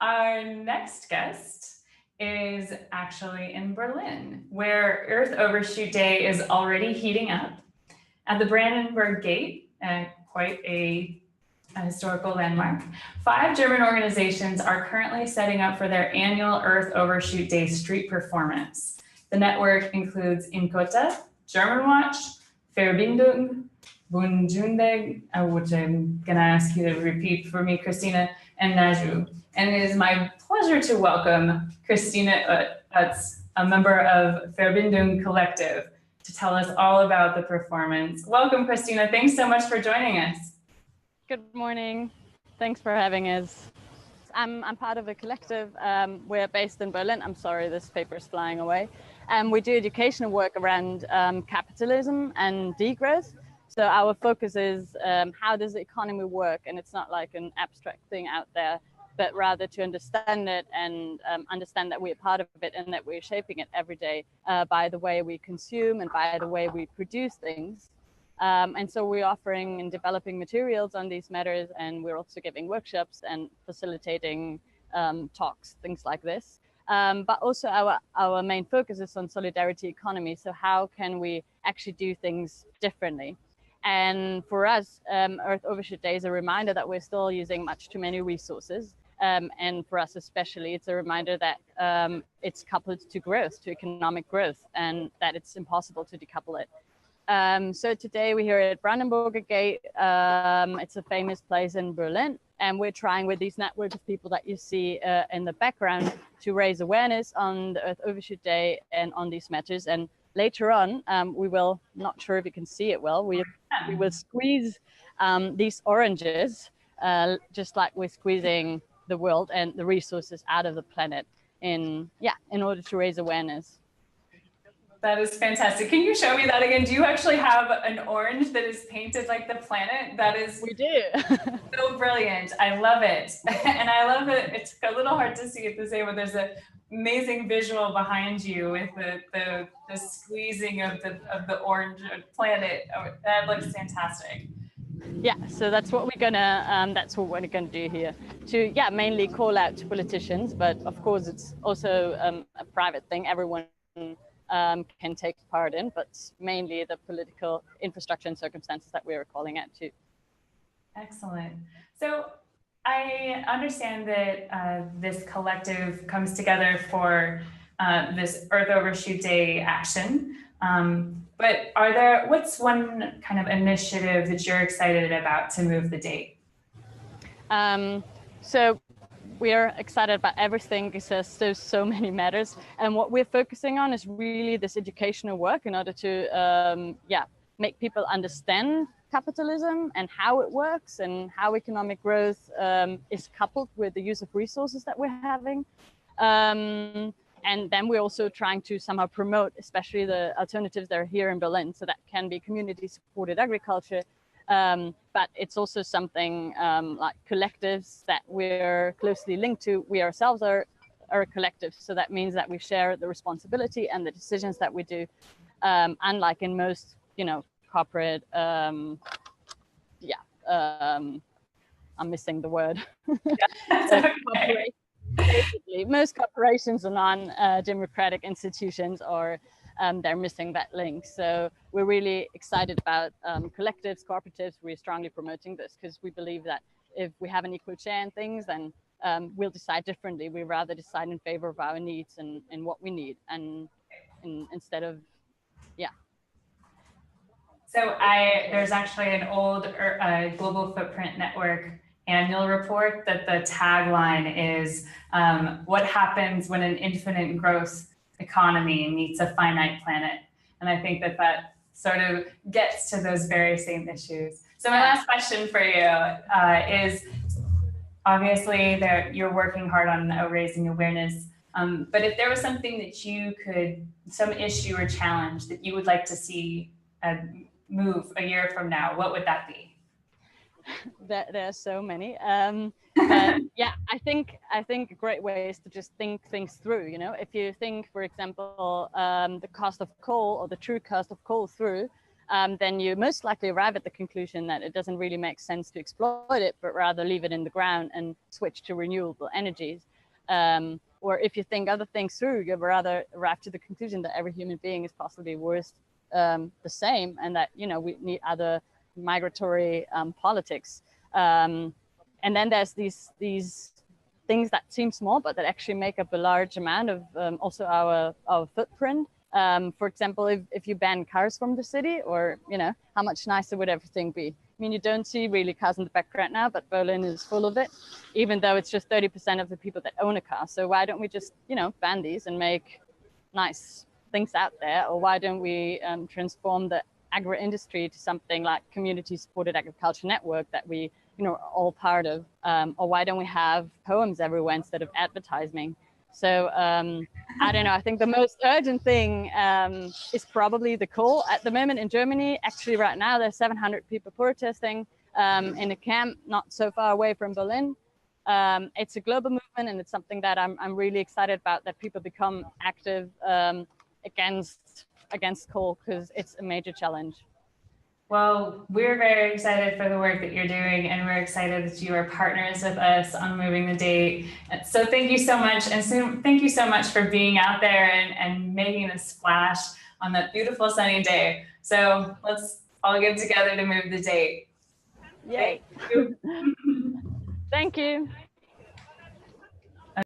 Our next guest is actually in Berlin, where Earth Overshoot Day is already heating up. At the Brandenburg Gate, quite a historical landmark, 5 German organizations are currently setting up for their annual Earth Overshoot Day street performance. The network includes Inkota, German Watch, Verbindung, Bunjunde, which I'm going to ask you to repeat for me, Christina, and Naju. And it is my pleasure to welcome Christina Utz, a member of Verbindung Collective, to tell us all about the performance. Welcome, Christina. Thanks so much for joining us. Good morning. Thanks for having us. I'm part of a collective. We're based in Berlin. I'm sorry, this paper is flying away. We do educational work around capitalism and degrowth. So our focus is how does the economy work? And it's not like an abstract thing out there, but rather to understand it and understand that we're part of it and that we're shaping it every day by the way we consume and by the way we produce things. And so we're offering and developing materials on these matters, and we're also giving workshops and facilitating talks, things like this. But also our main focus is on solidarity economy. So how can we actually do things differently? And for us, Earth Overshoot Day is a reminder that we're still using much too many resources. And for us especially, it's a reminder that it's coupled to growth, to economic growth, and that it's impossible to decouple it. So today we're here at Brandenburg Gate. It's a famous place in Berlin, and we're trying with these networks of people that you see in the background to raise awareness on the Earth Overshoot Day and on these matters. And later on, we will, not sure if you can see it well, we will squeeze these oranges, just like we're squeezing the world and the resources out of the planet in order to raise awareness. That is fantastic. Can you show me that again? Do you actually have an orange that is painted like the planet? That is We do. so brilliant. I love it. And I love it. It's a little hard to see at the same, but there's an amazing visual behind you with the squeezing of the orange planet. Oh, that looks fantastic. Yeah, so that's what we're gonna do here, to mainly call out to politicians, but of course it's also a private thing. Everyone can take part in, but mainly the political infrastructure and circumstances that we're calling out to. Excellent. So I understand that this collective comes together for this Earth Overshoot Day action. But what's one kind of initiative that you're excited about to move the date? So we're excited about everything because there's so many matters. And what we're focusing on is really this educational work in order to make people understand capitalism and how it works and how economic growth is coupled with the use of resources that we're having. And then we're also trying to somehow promote, especially the alternatives that are here in Berlin. So that can be community-supported agriculture, but it's also something like collectives that we're closely linked to. We ourselves are a collective, so that means that we share the responsibility and the decisions that we do, unlike in most, corporate, I'm missing the word. Okay. Basically, most corporations are non-democratic institutions, or they're missing that link. So we're really excited about collectives, cooperatives. We're strongly promoting this because we believe that if we have an equal share in things, then we'll decide differently. We rather decide in favor of our needs and what we need, and instead of, So there's actually an old Global Footprint Network annual report that the tagline is what happens when an infinite growth economy meets a finite planet. And I think that sort of gets to those very same issues. So my last question for you is, obviously you're working hard on raising awareness, but if there was something that some issue or challenge that you would like to see move a year from now, what would that be? There are so many. But I think a great way is to just think things through. If you think, for example, the cost of coal or the true cost of coal through, then you most likely arrive at the conclusion that it doesn't really make sense to exploit it, but rather leave it in the ground and switch to renewable energies. Or if you think other things through, you rather arrive to the conclusion that every human being is possibly worth the same, and that, you know, we need other migratory politics. And then there's these things that seem small, but that actually make up a large amount of also our footprint. For example, if you ban cars from the city, or, you know, how much nicer would everything be? I mean, you don't see really cars in the background now, but Berlin is full of it, even though it's just 30% of the people that own a car. So why don't we just, you know, ban these and make nice things out there? Or why don't we transform the agro-industry to something like community-supported agriculture network that we, you know, are all part of? Or why don't we have poems everywhere instead of advertising? So I don't know, I think the most urgent thing is probably the coal. At the moment in Germany, actually right now, there's 700 people protesting in a camp not so far away from Berlin. It's a global movement, and it's something that I'm really excited about, that people become active against coal, because it's a major challenge. Well, we're very excited for the work that you're doing, and we're excited that you are partners with us on moving the date. So thank you so much. And so thank you so much for being out there and making a splash on that beautiful sunny day. So let's all get together to move the date. Yay. Thank you. Thank you.